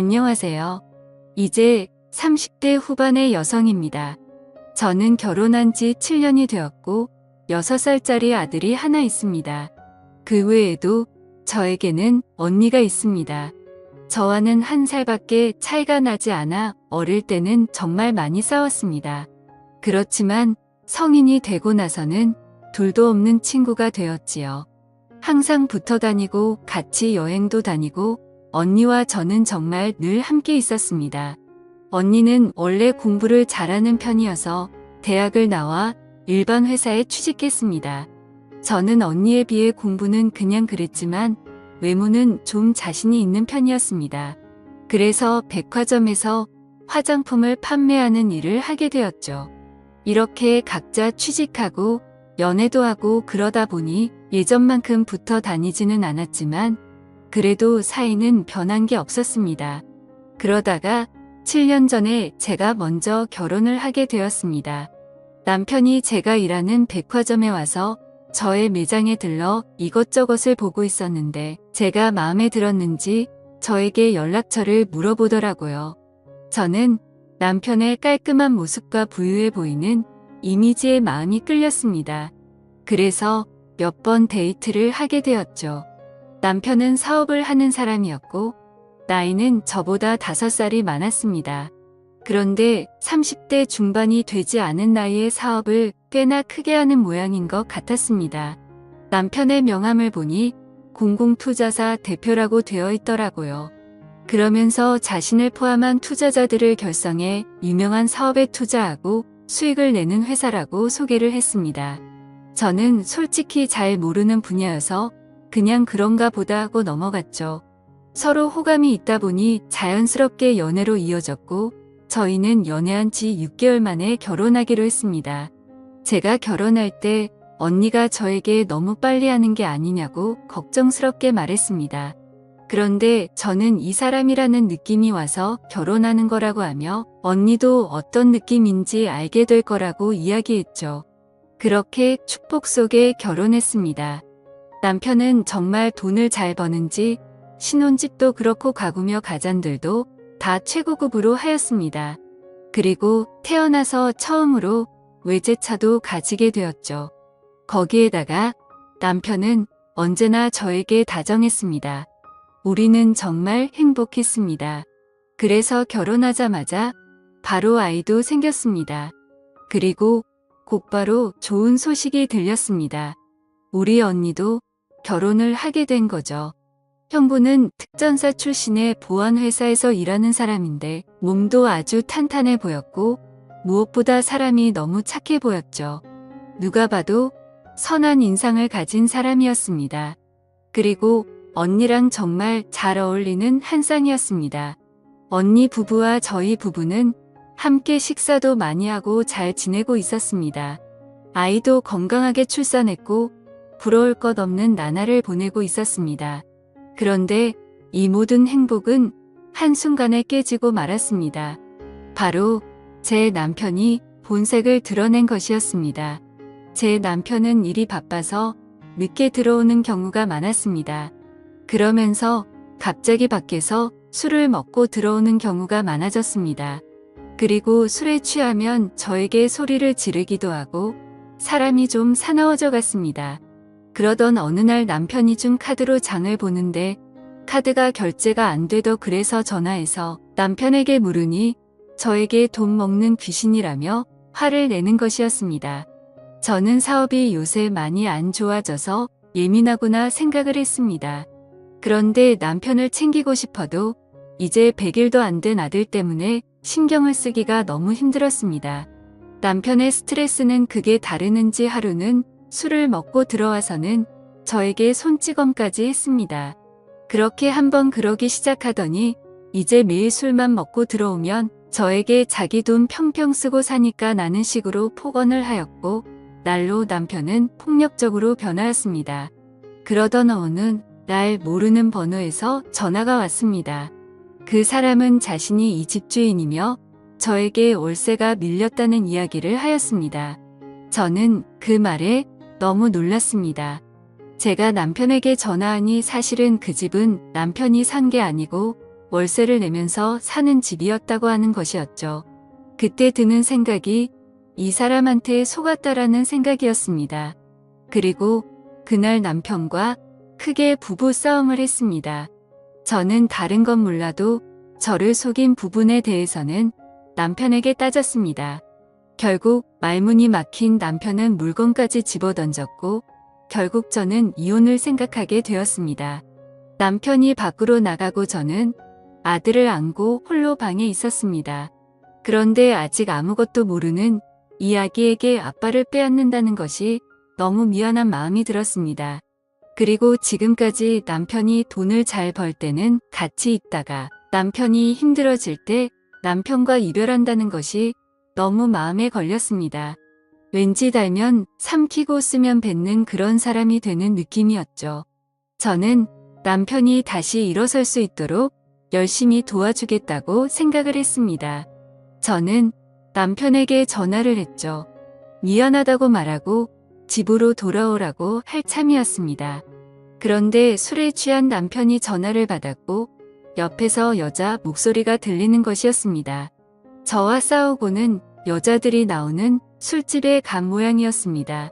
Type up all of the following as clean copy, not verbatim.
안녕하세요. 이제 30대 후반의 여성입니다. 저는 결혼한 지 7년이 되었고 6살짜리 아들이 하나 있습니다. 그 외에도 저에게는 언니가 있습니다. 저와는 1살밖에 차이가 나지 않아 어릴 때는 정말 많이 싸웠습니다. 그렇지만 성인이 되고 나서는 둘도 없는 친구가 되었지요. 항상 붙어 다니고 같이 여행도 다니고 언니와 저는 정말 늘 함께 있었습니다. 언니는 원래 공부를 잘하는 편이어서 대학을 나와 일반 회사에 취직했습니다. 저는 언니에 비해 공부는 그냥 그랬지만 외모는 좀 자신이 있는 편이었습니다. 그래서 백화점에서 화장품을 판매하는 일을 하게 되었죠. 이렇게 각자 취직하고 연애도 하고 그러다 보니 예전만큼 붙어 다니지는 않았지만 그래도 사이는 변한 게 없었습니다. 그러다가 7년 전에 제가 먼저 결혼을 하게 되었습니다. 남편이 제가 일하는 백화점에 와서 저의 매장에 들러 이것저것을 보고 있었는데 제가 마음에 들었는지 저에게 연락처를 물어보더라고요. 저는 남편의 깔끔한 모습과 부유해 보이는 이미지에 마음이 끌렸습니다. 그래서 몇 번 데이트를 하게 되었죠. 남편은 사업을 하는 사람이었고 나이는 저보다 5살이 많았습니다. 그런데 30대 중반이 되지 않은 나이에 사업을 꽤나 크게 하는 모양인 것 같았습니다. 남편의 명함을 보니 공공투자사 대표라고 되어 있더라고요. 그러면서 자신을 포함한 투자자들을 결성해 유명한 사업에 투자하고 수익을 내는 회사라고 소개를 했습니다. 저는 솔직히 잘 모르는 분야여서 그냥 그런가 보다 하고 넘어갔죠. 서로 호감이 있다 보니 자연스럽게 연애로 이어졌고 저희는 연애한 지 6개월 만에 결혼하기로 했습니다. 제가 결혼할 때 언니가 저에게 너무 빨리 하는 게 아니냐고 걱정스럽게 말했습니다. 그런데 저는 이 사람이라는 느낌이 와서 결혼하는 거라고 하며 언니도 어떤 느낌인지 알게 될 거라고 이야기했죠. 그렇게 축복 속에 결혼했습니다. 남편은 정말 돈을 잘 버는지 신혼집도 그렇고 가구며 가전들도 다 최고급으로 하였습니다. 그리고 태어나서 처음으로 외제차도 가지게 되었죠. 거기에다가 남편은 언제나 저에게 다정했습니다. 우리는 정말 행복했습니다. 그래서 결혼하자마자 바로 아이도 생겼습니다. 그리고 곧바로 좋은 소식이 들렸습니다. 우리 언니도 결혼을 하게 된 거죠. 형부는 특전사 출신의 보안회사에서 일하는 사람인데 몸도 아주 탄탄해 보였고 무엇보다 사람이 너무 착해 보였죠. 누가 봐도 선한 인상을 가진 사람이었습니다. 그리고 언니랑 정말 잘 어울리는 한 쌍이었습니다. 언니 부부와 저희 부부는 함께 식사도 많이 하고 잘 지내고 있었습니다. 아이도 건강하게 출산했고 부러울 것 없는 나날을 보내고 있었습니다. 그런데 이 모든 행복은 한순간에 깨지고 말았습니다. 바로 제 남편이 본색을 드러낸 것이었습니다. 제 남편은 일이 바빠서 늦게 들어오는 경우가 많았습니다. 그러면서 갑자기 밖에서 술을 먹고 들어오는 경우가 많아졌습니다. 그리고 술에 취하면 저에게 소리를 지르기도 하고 사람이 좀 사나워져 갔습니다. 그러던 어느 날 남편이 준 카드로 장을 보는데 카드가 결제가 안 되더 그래서 전화해서 남편에게 물으니 저에게 돈 먹는 귀신이라며 화를 내는 것이었습니다. 저는 사업이 요새 많이 안 좋아져서 예민하구나 생각을 했습니다. 그런데 남편을 챙기고 싶어도 이제 100일도 안 된 아들 때문에 신경을 쓰기가 너무 힘들었습니다. 남편의 스트레스는 극에 다르는지 하루는 술을 먹고 들어와서는 저에게 손찌검까지 했습니다. 그렇게 한번 그러기 시작하더니 이제 매일 술만 먹고 들어오면 저에게 자기 돈 평평 쓰고 사니까 나는 식으로 폭언을 하였고 날로 남편은 폭력적으로 변하였습니다. 그러던 어느 날 모르는 번호에서 전화가 왔습니다. 그 사람은 자신이 이 집주인이며 저에게 월세가 밀렸다는 이야기를 하였습니다. 저는 그 말에 너무 놀랐습니다. 제가 남편에게 전화하니 사실은 그 집은 남편이 산 게 아니고 월세를 내면서 사는 집이었다고 하는 것이었죠. 그때 드는 생각이 이 사람한테 속았다라는 생각이었습니다. 그리고 그날 남편과 크게 부부 싸움을 했습니다. 저는 다른 건 몰라도 저를 속인 부분에 대해서는 남편에게 따졌습니다. 결국 말문이 막힌 남편은 물건까지 집어던졌고 결국 저는 이혼을 생각하게 되었습니다. 남편이 밖으로 나가고 저는 아들을 안고 홀로 방에 있었습니다. 그런데 아직 아무것도 모르는 이 아기에게 아빠를 빼앗는다는 것이 너무 미안한 마음이 들었습니다. 그리고 지금까지 남편이 돈을 잘 벌 때는 같이 있다가 남편이 힘들어질 때 남편과 이별한다는 것이 너무 마음에 걸렸습니다. 왠지 달면 삼키고 쓰면 뱉는 그런 사람이 되는 느낌이었죠. 저는 남편이 다시 일어설 수 있도록 열심히 도와주겠다고 생각을 했습니다. 저는 남편에게 전화를 했죠. 미안하다고 말하고 집으로 돌아오라고 할 참이었습니다. 그런데 술에 취한 남편이 전화를 받았고 옆에서 여자 목소리가 들리는 것이었습니다. 저와 싸우고는 여자들이 나오는 술집에 간 모양이었습니다.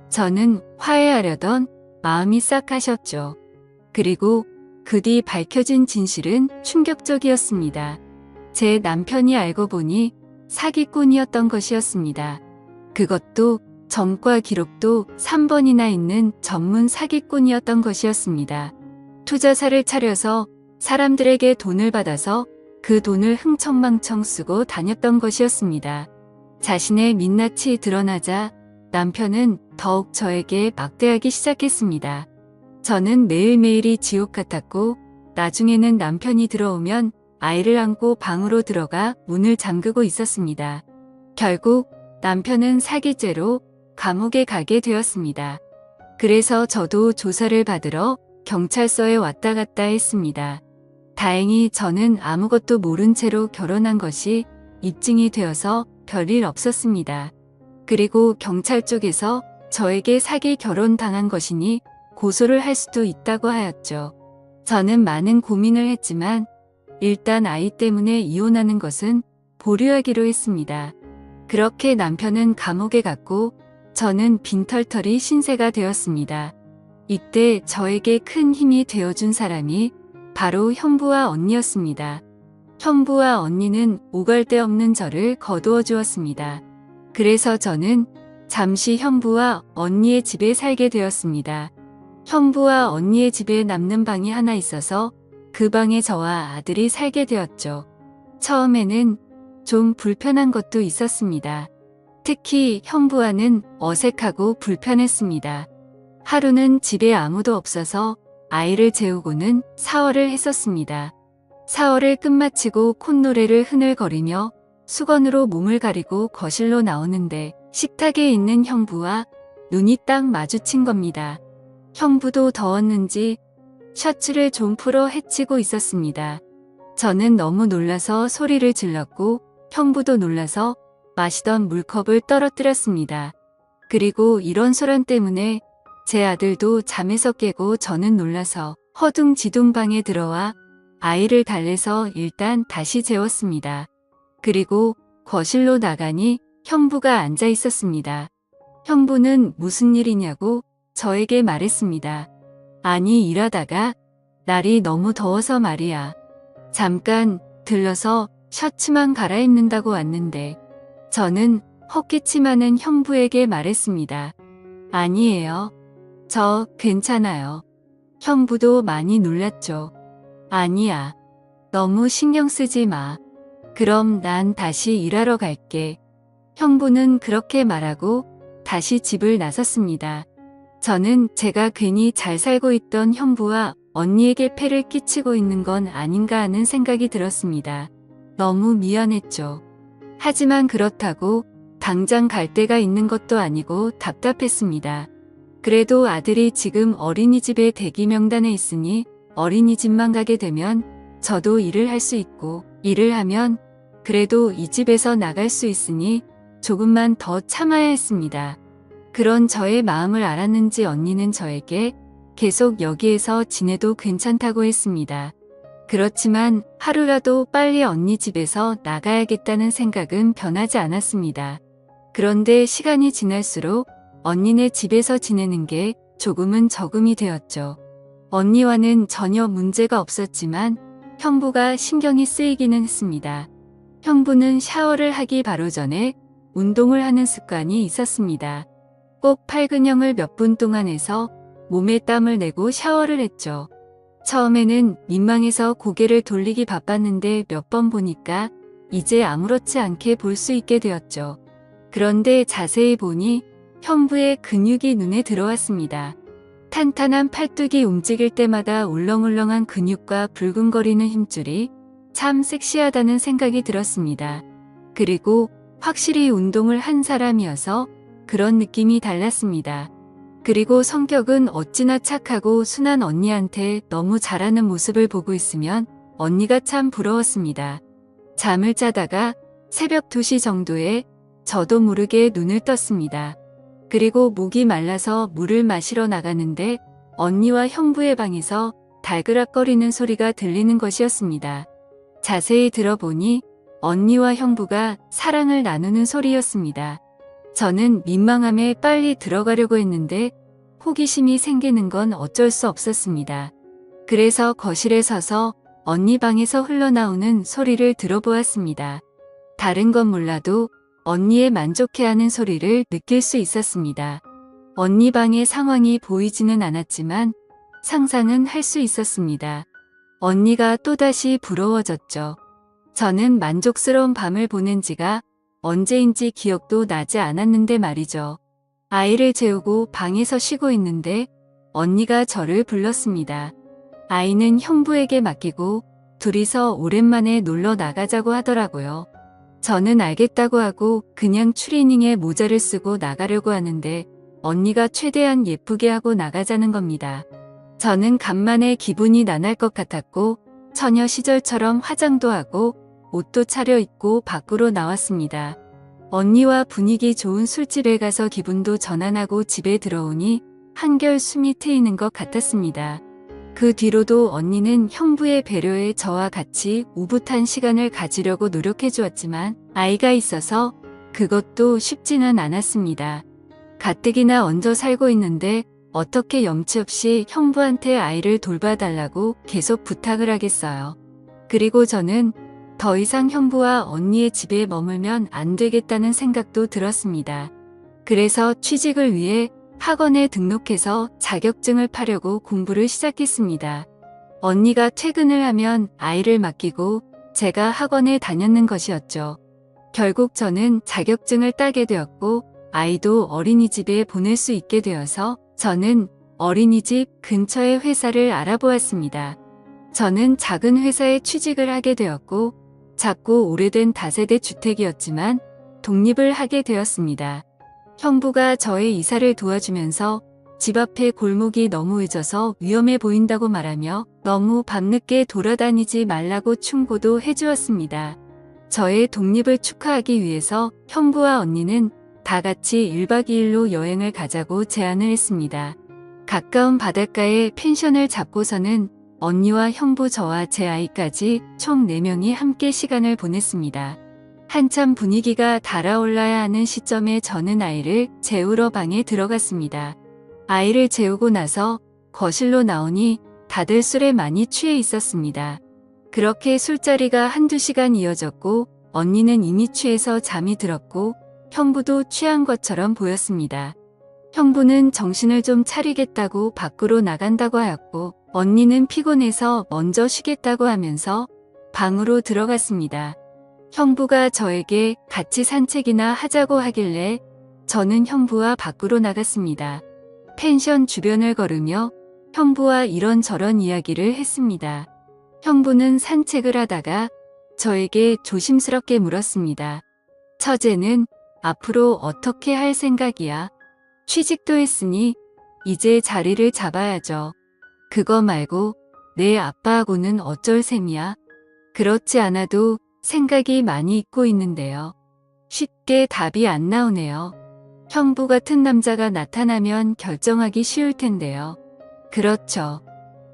저는 화해하려던 마음이 싹 가셨죠. 그리고 그 뒤 밝혀진 진실은 충격적이었습니다. 제 남편이 알고 보니 사기꾼이었던 것이었습니다. 그것도 전과 기록도 3번이나 있는 전문 사기꾼이었던 것이었습니다. 투자사를 차려서 사람들에게 돈을 받아서 그 돈을 흥청망청 쓰고 다녔던 것이었습니다. 자신의 민낯이 드러나자 남편은 더욱 저에게 막대하기 시작했습니다. 저는 매일매일이 지옥 같았고 나중에는 남편이 들어오면 아이를 안고 방으로 들어가 문을 잠그고 있었습니다. 결국 남편은 사기죄로 감옥에 가게 되었습니다. 그래서 저도 조사를 받으러 경찰서에 왔다 갔다 했습니다. 다행히 저는 아무것도 모른 채로 결혼한 것이 입증이 되어서 별일 없었습니다. 그리고 경찰 쪽에서 저에게 사기 결혼 당한 것이니 고소를 할 수도 있다고 하였죠. 저는 많은 고민을 했지만 일단 아이 때문에 이혼하는 것은 보류하기로 했습니다. 그렇게 남편은 감옥에 갔고 저는 빈털터리 신세가 되었습니다. 이때 저에게 큰 힘이 되어준 사람이 바로 형부와 언니였습니다. 형부와 언니는 오갈 데 없는 저를 거두어 주었습니다. 그래서 저는 잠시 형부와 언니의 집에 살게 되었습니다. 형부와 언니의 집에 남는 방이 하나 있어서 그 방에 저와 아들이 살게 되었죠. 처음에는 좀 불편한 것도 있었습니다. 특히 형부와는 어색하고 불편했습니다. 하루는 집에 아무도 없어서 아이를 재우고는 샤워를 했었습니다. 샤워를 끝마치고 콧노래를 흐늘거리며 수건으로 몸을 가리고 거실로 나오는데 식탁에 있는 형부와 눈이 딱 마주친 겁니다. 형부도 더웠는지 셔츠를 좀 풀어 헤치고 있었습니다. 저는 너무 놀라서 소리를 질렀고 형부도 놀라서 마시던 물컵을 떨어뜨렸습니다. 그리고 이런 소란 때문에 제 아들도 잠에서 깨고 저는 놀라서 허둥지둥 방에 들어와 아이를 달래서 일단 다시 재웠습니다. 그리고 거실로 나가니 형부가 앉아 있었습니다. 형부는 무슨 일이냐고 저에게 말했습니다. 아니 일하다가 날이 너무 더워서 말이야. 잠깐 들러서 셔츠만 갈아입는다고 왔는데 저는 헛기침하는 형부에게 말했습니다. 아니에요. 저 괜찮아요. 형부도 많이 놀랐죠. 아니야. 너무 신경 쓰지 마. 그럼 난 다시 일하러 갈게. 형부는 그렇게 말하고 다시 집을 나섰습니다. 저는 제가 괜히 잘 살고 있던 형부와 언니에게 폐를 끼치고 있는 건 아닌가 하는 생각이 들었습니다. 너무 미안했죠. 하지만 그렇다고 당장 갈 데가 있는 것도 아니고 답답했습니다. 그래도 아들이 지금 어린이집에 대기 명단에 있으니 어린이집만 가게 되면 저도 일을 할 수 있고 일을 하면 그래도 이 집에서 나갈 수 있으니 조금만 더 참아야 했습니다. 그런 저의 마음을 알았는지 언니는 저에게 계속 여기에서 지내도 괜찮다고 했습니다. 그렇지만 하루라도 빨리 언니 집에서 나가야겠다는 생각은 변하지 않았습니다. 그런데 시간이 지날수록 언니네 집에서 지내는 게 조금은 적응이 되었죠. 언니와는 전혀 문제가 없었지만 형부가 신경이 쓰이기는 했습니다. 형부는 샤워를 하기 바로 전에 운동을 하는 습관이 있었습니다. 꼭 팔근형을 몇 분 동안 해서 몸에 땀을 내고 샤워를 했죠. 처음에는 민망해서 고개를 돌리기 바빴는데 몇 번 보니까 이제 아무렇지 않게 볼 수 있게 되었죠. 그런데 자세히 보니 형부의 근육이 눈에 들어왔습니다. 탄탄한 팔뚝이 움직일 때마다 울렁울렁한 근육과 붉은거리는 힘줄이 참 섹시하다는 생각이 들었습니다. 그리고 확실히 운동을 한 사람이어서 그런 느낌이 달랐습니다. 그리고 성격은 어찌나 착하고 순한 언니한테 너무 잘하는 모습을 보고 있으면 언니가 참 부러웠습니다. 잠을 자다가 새벽 2시 정도에 저도 모르게 눈을 떴습니다. 그리고 목이 말라서 물을 마시러 나가는데 언니와 형부의 방에서 달그락거리는 소리가 들리는 것이었습니다. 자세히 들어보니 언니와 형부가 사랑을 나누는 소리였습니다. 저는 민망함에 빨리 들어가려고 했는데 호기심이 생기는 건 어쩔 수 없었습니다. 그래서 거실에 서서 언니 방에서 흘러나오는 소리를 들어보았습니다. 다른 건 몰라도 언니의 만족해하는 소리를 느낄 수 있었습니다. 언니 방의 상황이 보이지는 않았지만 상상은 할 수 있었습니다. 언니가 또다시 부러워졌죠. 저는 만족스러운 밤을 보낸 지가 언제인지 기억도 나지 않았는데 말이죠. 아이를 재우고 방에서 쉬고 있는데 언니가 저를 불렀습니다. 아이는 형부에게 맡기고 둘이서 오랜만에 놀러 나가자고 하더라고요. 저는 알겠다고 하고 그냥 추리닝에 모자를 쓰고 나가려고 하는데 언니가 최대한 예쁘게 하고 나가자는 겁니다. 저는 간만에 기분이 나날 것 같았고 처녀 시절처럼 화장도 하고 옷도 차려입고 밖으로 나왔습니다. 언니와 분위기 좋은 술집에 가서 기분도 전환하고 집에 들어오니 한결 숨이 트이는 것 같았습니다. 그 뒤로도 언니는 형부의 배려에 저와 같이 우붓한 시간을 가지려고 노력해 주었지만 아이가 있어서 그것도 쉽지는 않았습니다. 가뜩이나 얹어 살고 있는데 어떻게 염치 없이 형부한테 아이를 돌봐달라고 계속 부탁을 하겠어요. 그리고 저는 더 이상 형부와 언니의 집에 머물면 안 되겠다는 생각도 들었습니다. 그래서 취직을 위해 학원에 등록해서 자격증을 파려고 공부를 시작했습니다. 언니가 퇴근을 하면 아이를 맡기고 제가 학원에 다녔는 것이었죠. 결국 저는 자격증을 따게 되었고 아이도 어린이집에 보낼 수 있게 되어서 저는 어린이집 근처의 회사를 알아보았습니다. 저는 작은 회사에 취직을 하게 되었고 작고 오래된 다세대 주택이었지만 독립을 하게 되었습니다. 형부가 저의 이사를 도와주면서 집 앞에 골목이 너무 늦어서 위험해 보인다고 말하며 너무 밤늦게 돌아다니지 말라고 충고도 해주었습니다. 저의 독립을 축하하기 위해서 형부와 언니는 다 같이 1박 2일로 여행을 가자고 제안을 했습니다. 가까운 바닷가에 펜션을 잡고서는 언니와 형부 저와 제 아이까지 총 4명이 함께 시간을 보냈습니다. 한참 분위기가 달아올라야 하는 시점에 저는 아이를 재우러 방에 들어갔습니다. 아이를 재우고 나서 거실로 나오니 다들 술에 많이 취해 있었습니다. 그렇게 술자리가 한두 시간 이어졌고 언니는 이미 취해서 잠이 들었고 형부도 취한 것처럼 보였습니다. 형부는 정신을 좀 차리겠다고 밖으로 나간다고 하였고 언니는 피곤해서 먼저 쉬겠다고 하면서 방으로 들어갔습니다. 형부가 저에게 같이 산책이나 하자고 하길래 저는 형부와 밖으로 나갔습니다. 펜션 주변을 걸으며 형부와 이런저런 이야기를 했습니다. 형부는 산책을 하다가 저에게 조심스럽게 물었습니다. 처제는 앞으로 어떻게 할 생각이야? 취직도 했으니 이제 자리를 잡아야죠. 그거 말고 내 아빠하고는 어쩔 셈이야? 그렇지 않아도 생각이 많이 있고 있는데요. 쉽게 답이 안 나오네요. 형부 같은 남자가 나타나면 결정하기 쉬울 텐데요. 그렇죠.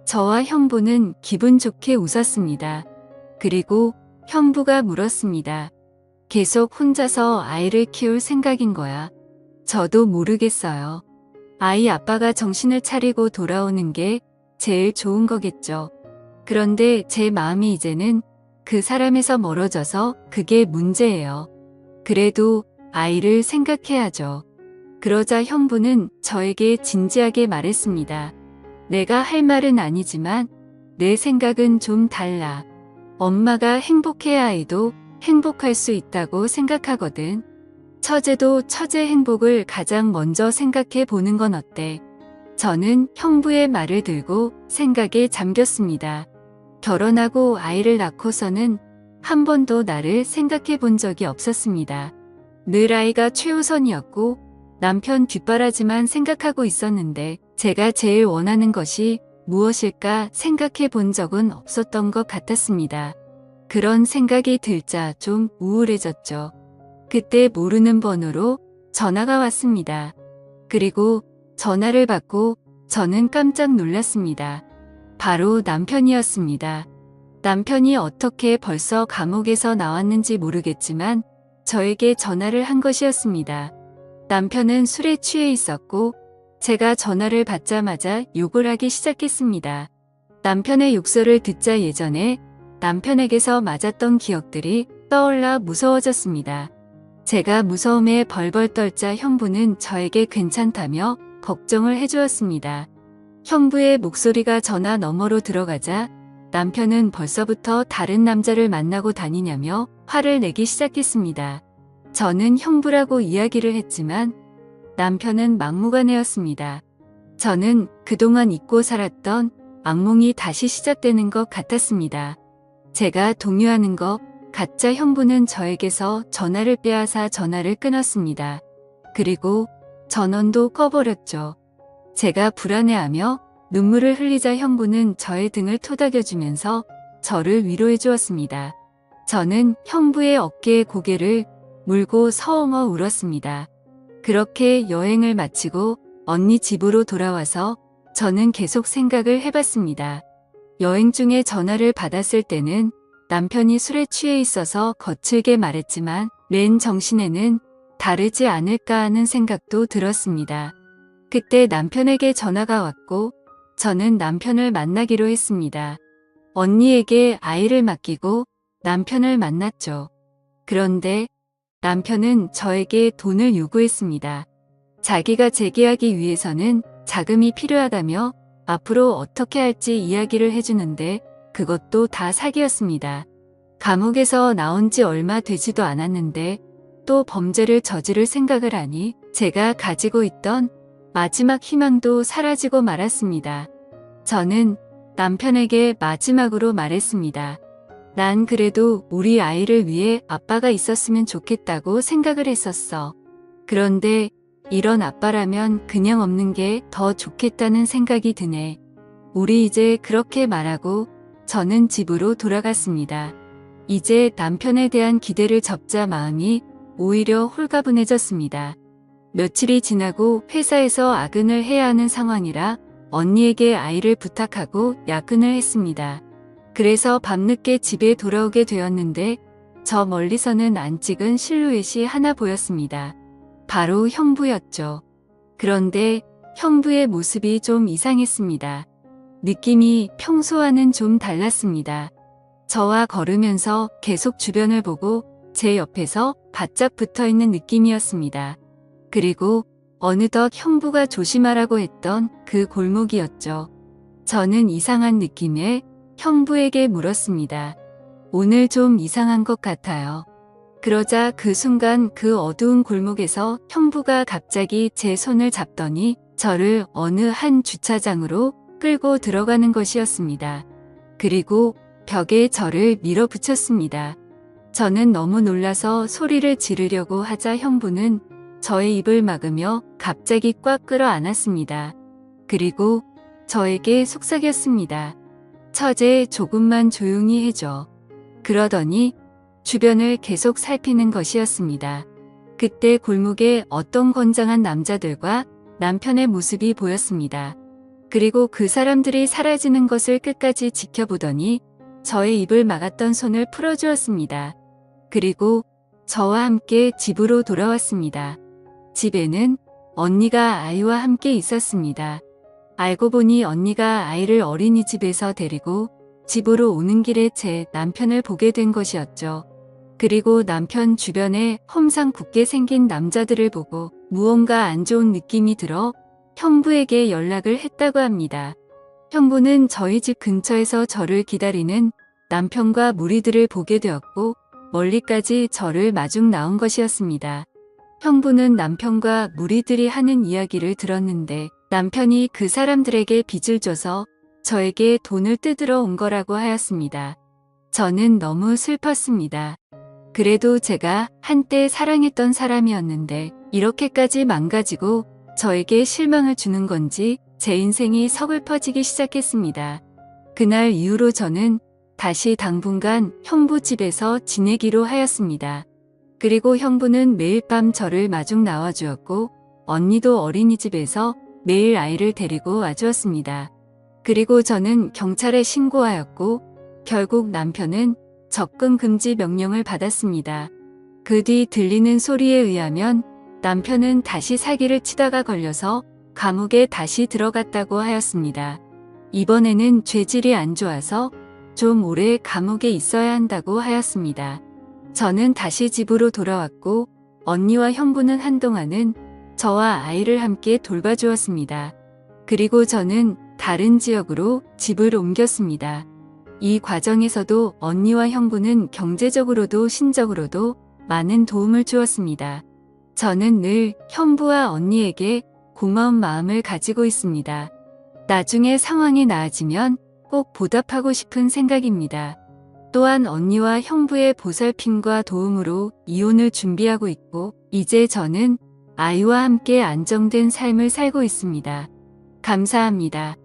저와 형부는 기분 좋게 웃었습니다. 그리고 형부가 물었습니다. 계속 혼자서 아이를 키울 생각인 거야? 저도 모르겠어요. 아이 아빠가 정신을 차리고 돌아오는 게 제일 좋은 거겠죠. 그런데 제 마음이 이제는 그 사람에서 멀어져서 그게 문제예요. 그래도 아이를 생각해야죠. 그러자 형부는 저에게 진지하게 말했습니다. 내가 할 말은 아니지만 내 생각은 좀 달라. 엄마가 행복해야 아이도 행복할 수 있다고 생각하거든. 처제도 처제 행복을 가장 먼저 생각해 보는 건 어때? 저는 형부의 말을 들고 생각에 잠겼습니다. 결혼하고 아이를 낳고서는 한 번도 나를 생각해 본 적이 없었습니다. 늘 아이가 최우선이었고 남편 뒷바라지만 생각하고 있었는데 제가 제일 원하는 것이 무엇일까 생각해 본 적은 없었던 것 같았습니다. 그런 생각이 들자 좀 우울해졌죠. 그때 모르는 번호로 전화가 왔습니다. 그리고 전화를 받고 저는 깜짝 놀랐습니다. 바로 남편이었습니다. 남편이 어떻게 벌써 감옥에서 나왔는지 모르겠지만 저에게 전화를 한 것이었습니다. 남편은 술에 취해 있었고 제가 전화를 받자마자 욕을 하기 시작했습니다. 남편의 욕설을 듣자 예전에 남편에게서 맞았던 기억들이 떠올라 무서워졌습니다. 제가 무서움에 벌벌 떨자 형부는 저에게 괜찮다며 걱정을 해주었습니다. 형부의 목소리가 전화 너머로 들어가자 남편은 벌써부터 다른 남자를 만나고 다니냐며 화를 내기 시작했습니다. 저는 형부라고 이야기를 했지만 남편은 막무가내였습니다. 저는 그동안 잊고 살았던 악몽이 다시 시작되는 것 같았습니다. 제가 동요하는 것 가짜 형부는 저에게서 전화를 빼앗아 전화를 끊었습니다. 그리고 전원도 꺼버렸죠. 제가 불안해하며 눈물을 흘리자 형부는 저의 등을 토닥여주면서 저를 위로해 주었습니다. 저는 형부의 어깨에 고개를 물고 서엉어 울었습니다. 그렇게 여행을 마치고 언니 집으로 돌아와서 저는 계속 생각을 해봤습니다. 여행 중에 전화를 받았을 때는 남편이 술에 취해 있어서 거칠게 말했지만 맨 정신에는 다르지 않을까 하는 생각도 들었습니다. 그때 남편에게 전화가 왔고 저는 남편을 만나기로 했습니다. 언니에게 아이를 맡기고 남편을 만났죠. 그런데 남편은 저에게 돈을 요구했습니다. 자기가 재계하기 위해서는 자금이 필요하다며 앞으로 어떻게 할지 이야기를 해주는데 그것도 다 사기였습니다. 감옥에서 나온 지 얼마 되지도 않았는데 또 범죄를 저지를 생각을 하니 제가 가지고 있던 마지막 희망도 사라지고 말았습니다. 저는 남편에게 마지막으로 말했습니다. 난 그래도 우리 아이를 위해 아빠가 있었으면 좋겠다고 생각을 했었어. 그런데 이런 아빠라면 그냥 없는 게 더 좋겠다는 생각이 드네. 우리 이제 그렇게 말하고 저는 집으로 돌아갔습니다. 이제 남편에 대한 기대를 접자 마음이 오히려 홀가분해졌습니다. 며칠이 지나고 회사에서 야근을 해야 하는 상황이라 언니에게 아이를 부탁하고 야근을 했습니다. 그래서 밤늦게 집에 돌아오게 되었는데 저 멀리서는 안 찍은 실루엣이 하나 보였습니다. 바로 형부였죠. 그런데 형부의 모습이 좀 이상했습니다. 느낌이 평소와는 좀 달랐습니다. 저와 걸으면서 계속 주변을 보고 제 옆에서 바짝 붙어 있는 느낌이었습니다. 그리고 어느덧 형부가 조심하라고 했던 그 골목이었죠. 저는 이상한 느낌에 형부에게 물었습니다. 오늘 좀 이상한 것 같아요. 그러자 그 순간 그 어두운 골목에서 형부가 갑자기 제 손을 잡더니 저를 어느 한 주차장으로 끌고 들어가는 것이었습니다. 그리고 벽에 저를 밀어붙였습니다. 저는 너무 놀라서 소리를 지르려고 하자 형부는 저의 입을 막으며 갑자기 꽉 끌어안았습니다. 그리고 저에게 속삭였습니다. 처제, 조금만 조용히 해줘. 그러더니 주변을 계속 살피는 것이었습니다. 그때 골목에 어떤 건장한 남자들과 남편의 모습이 보였습니다. 그리고 그 사람들이 사라지는 것을 끝까지 지켜보더니 저의 입을 막았던 손을 풀어주었습니다. 그리고 저와 함께 집으로 돌아왔습니다. 집에는 언니가 아이와 함께 있었습니다. 알고 보니 언니가 아이를 어린이집에서 데리고 집으로 오는 길에 제 남편을 보게 된 것이었죠. 그리고 남편 주변에 험상 굳게 생긴 남자들을 보고 무언가 안 좋은 느낌이 들어 형부에게 연락을 했다고 합니다. 형부는 저희 집 근처에서 저를 기다리는 남편과 무리들을 보게 되었고 멀리까지 저를 마중 나온 것이었습니다. 형부는 남편과 무리들이 하는 이야기를 들었는데 남편이 그 사람들에게 빚을 줘서 저에게 돈을 뜯으러 온 거라고 하였습니다. 저는 너무 슬펐습니다. 그래도 제가 한때 사랑했던 사람이었는데 이렇게까지 망가지고 저에게 실망을 주는 건지 제 인생이 서글퍼지기 시작했습니다. 그날 이후로 저는 다시 당분간 형부 집에서 지내기로 하였습니다. 그리고 형부는 매일 밤 저를 마중 나와주었고 언니도 어린이집에서 매일 아이를 데리고 와주었습니다. 그리고 저는 경찰에 신고하였고 결국 남편은 접근 금지 명령을 받았습니다. 그 뒤 들리는 소리에 의하면 남편은 다시 사기를 치다가 걸려서 감옥에 다시 들어갔다고 하였습니다. 이번에는 죄질이 안 좋아서 좀 오래 감옥에 있어야 한다고 하였습니다. 저는 다시 집으로 돌아왔고 언니와 형부는 한동안은 저와 아이를 함께 돌봐주었습니다. 그리고 저는 다른 지역으로 집을 옮겼습니다. 이 과정에서도 언니와 형부는 경제적으로도 신적으로도 많은 도움을 주었습니다. 저는 늘 형부와 언니에게 고마운 마음을 가지고 있습니다. 나중에 상황이 나아지면 꼭 보답하고 싶은 생각입니다. 또한 언니와 형부의 보살핌과 도움으로 이혼을 준비하고 있고 이제 저는 아이와 함께 안정된 삶을 살고 있습니다. 감사합니다.